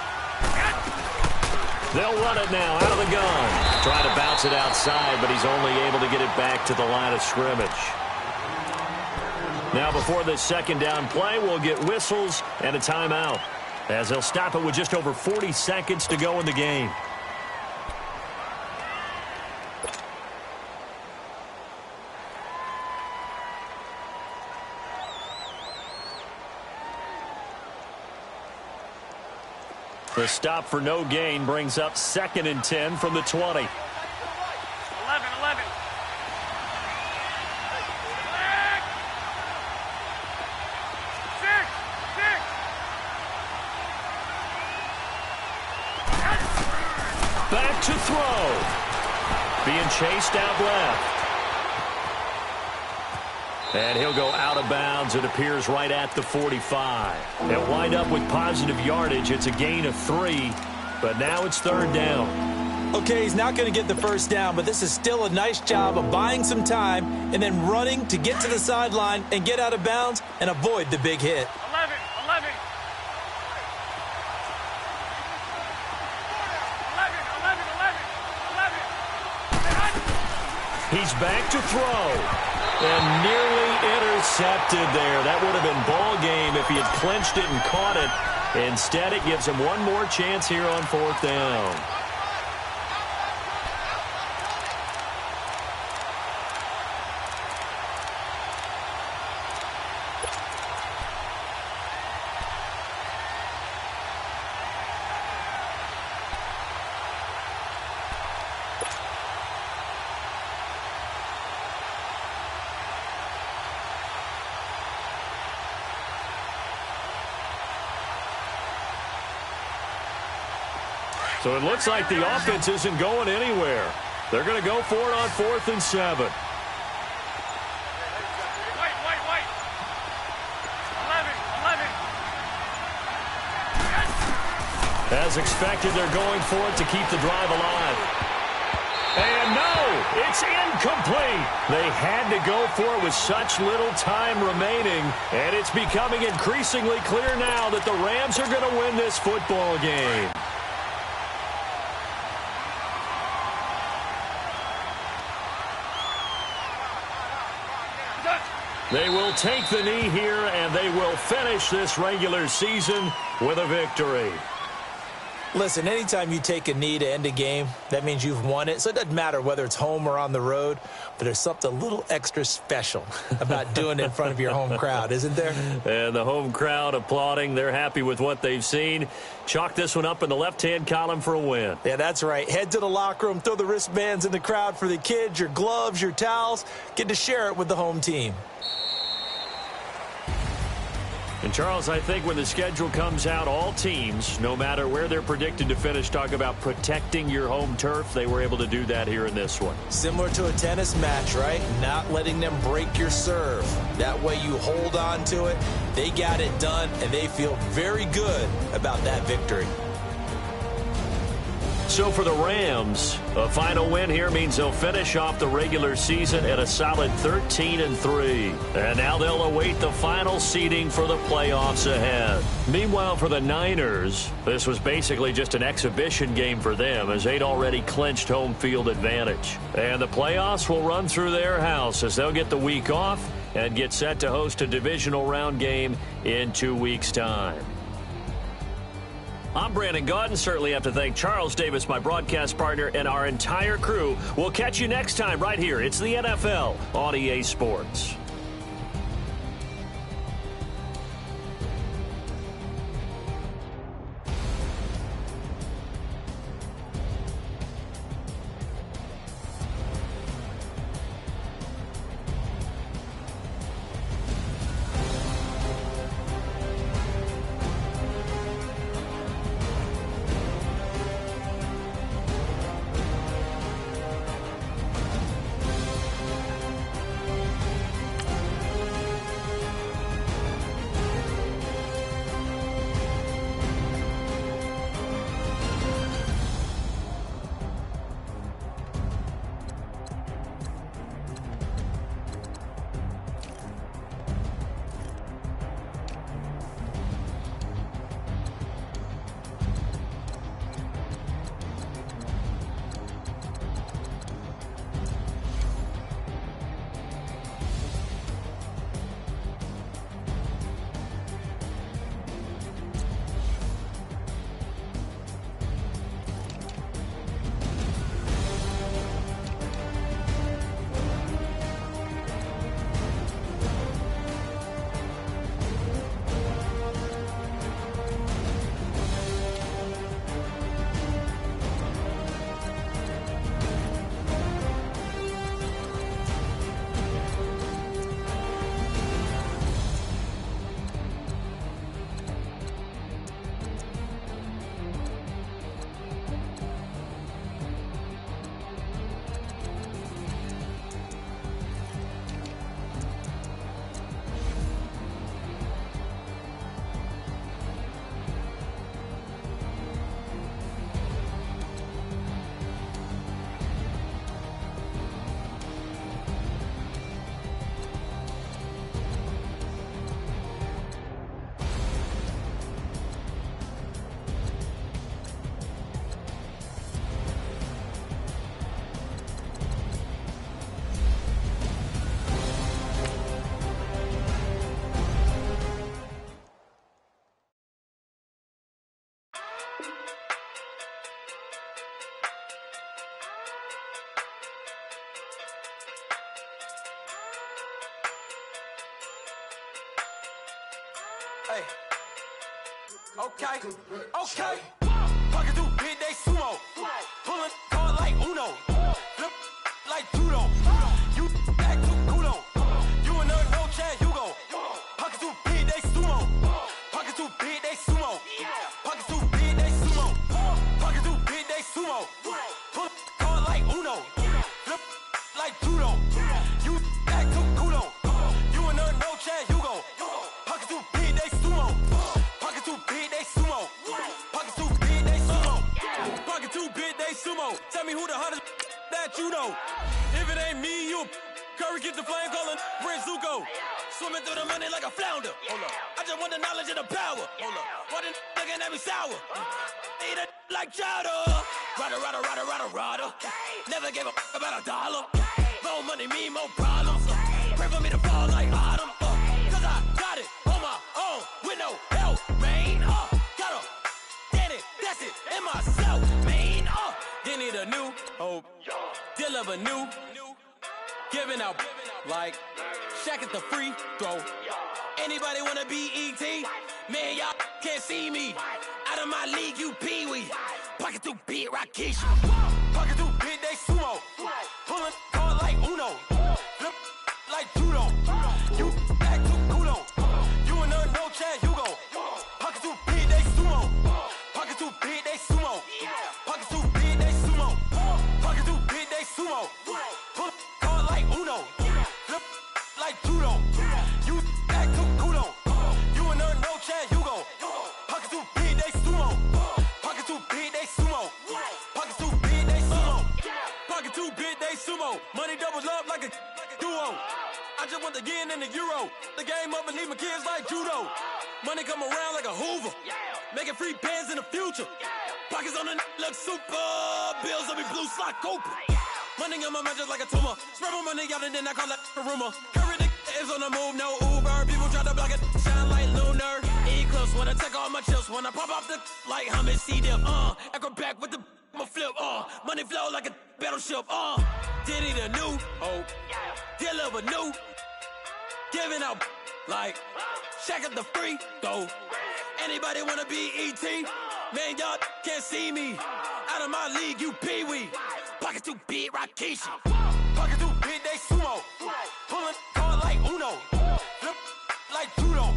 They'll run it now out of the gun. Trying to bounce it outside, but he's only able to get it back to the line of scrimmage. Now before this 2nd down play, we'll get whistles and a timeout as they'll stop it with just over 40 seconds to go in the game. The stop for no gain brings up 2nd and 10 from the 20. 11. Back to throw. Being chased out left. And he'll go out of bounds. It appears right at the 45. They'll wind up with positive yardage. It's a gain of 3, but now it's 3rd down. Okay, he's not going to get the 1st down, but this is still a nice job of buying some time and then running to get to the sideline and get out of bounds and avoid the big hit. 11. He's back to throw. And nearly intercepted there. That would have been ball game if he had clinched it and caught it. Instead, it gives him one more chance here on 4th down. So it looks like the offense isn't going anywhere. They're going to go for it on 4th and 7. Wait. 11. As expected, they're going for it to keep the drive alive. And no, it's incomplete. They had to go for it with such little time remaining, and it's becoming increasingly clear now that the Rams are going to win this football game. They will take the knee here, and they will finish this regular season with a victory. Listen, anytime you take a knee to end a game, that means you've won it. So it doesn't matter whether it's home or on the road, but there's something a little extra special about doing it in front of your home crowd, isn't there? And the home crowd applauding. They're happy with what they've seen. Chalk this one up in the left-hand column for a win. Yeah, that's right. Head to the locker room, throw the wristbands in the crowd for the kids, your gloves, your towels. Get to share it with the home team. And, Charles, I think when the schedule comes out, all teams, no matter where they're predicted to finish, talk about protecting your home turf. They were able to do that here in this one. Similar to a tennis match, right? Not letting them break your serve. That way you hold on to it. They got it done, and they feel very good about that victory. So for the Rams, a final win here means they'll finish off the regular season at a solid 13-3. And now they'll await the final seeding for the playoffs ahead. Meanwhile, for the Niners, this was basically just an exhibition game for them as they'd already clinched home field advantage. And the playoffs will run through their house as they'll get the week off and get set to host a divisional round game in 2 weeks' time. I'm Brandon Gaudin. Certainly have to thank Charles Davis, my broadcast partner, and our entire crew. We'll catch you next time right here. It's the NFL on EA Sports. Hey. Okay. Pocket through big day sumo. Pulling card like Uno. Flip like judo. You act too culo. You and no chance, you go. Pocket through big day sumo. Pocket through big day sumo. Pocket through big day sumo. Pocket through big know. If it ain't me, you Curry get the flame calling Prince Zuko. Swimming through the money like a flounder. Hold up. I just want the knowledge and the power. Hold up. Why the looking at me sour? Eat it like chowder. Rada. Never gave a about $1. More money mean more problems. Pray for me to fall like autumn. Cause I got it on my own with no help, man. Gotta get it, that's it, in myself, man. You need a new hope. Deal of a new. Giving out like Shaq at the free throw. Anybody wanna be E.T.? Man, y'all can't see me. Out of my league, you pee-wee. Pocket too big, Rakish. Pocket too big, they sumo. Pulling card like Uno. Flip like judo. You act too kudo. You and no Chad Hugo. Pocket too big, they sumo. Pocket too big, they sumo. Pocket too big, they sumo. Pocket too big, they sumo. Pull card like Uno. Flip like judo. You act too kudo. You and no Chad Hugo. Pocket too big, they sumo. Pocket too big, they sumo. Pocket too big, they sumo. Pocket too big, they sumo. Money doubles up like a duo. I just want the yen and the euro. The game up and leave my kids like judo. Money come around like a Hoover. Making free bands in the future. Pockets on the look super. Bills on me blue slot Cooper. Money on my mind just like a tumor. Spread my money out and then I call that a rumor. Curry the is on the move, no Uber. People try to block it, shine like lunar. Eclipse when I take all my chips. When I pop off the like hummus C-dip. Echo back with the flip. Money flow like a battleship. Diddy the new hope. Deliver new. Giving out like Shaq at the free throw. Anybody wanna be E.T.? Man, y'all can't see me. Out of my league, you pee-wee. Pocket too big, Rakishi. Pocket too big, they sumo. Pulling card like Uno. Flip like judo.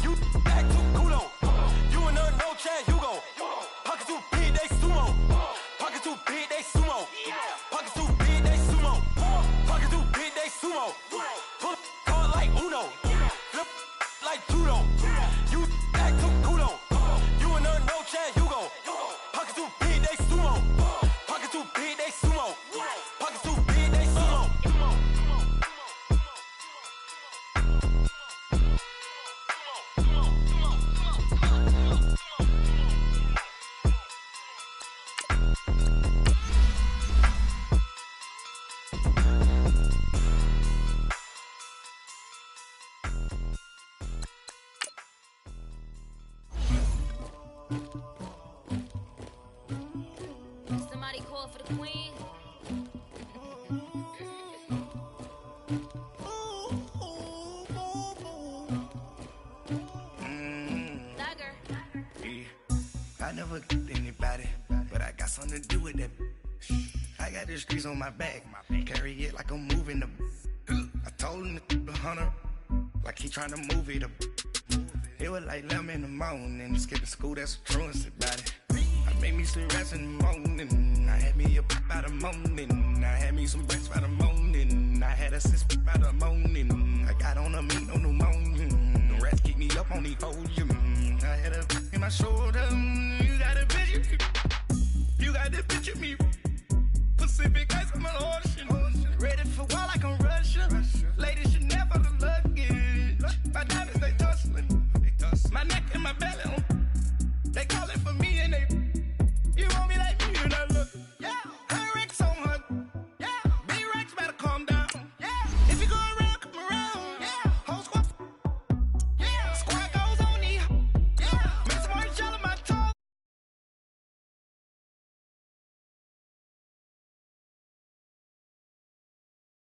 You act too kudo. You and no Chad Hugo. Pocket too big, they sumo. Pocket too big, they sumo. Pocket too big, they sumo. Pocket too big, they sumo. Pull card like Uno. Flip like judo. You act too kudo. You and no Chad Hugo. Pocket too big, they sumo. Pocket too big, they sumo. Pocket too big, they sumo. Somebody call for the queen. Dagger. Yeah. I never get anybody, but I got something to do with that. I got the streets on my back, carry it like I'm moving the. I told him to 100, like he trying to move it up. It was like 11 in the morning, skipping school, that's a truancy about it. I made me some rest in the morning, I had me a pop by the morning, I had me some breakfast by the morning, I had a six by the morning, I got on a meat on the morning, the rats keep me up on the podium, I had a in my shoulder, you got a picture, you got the picture me,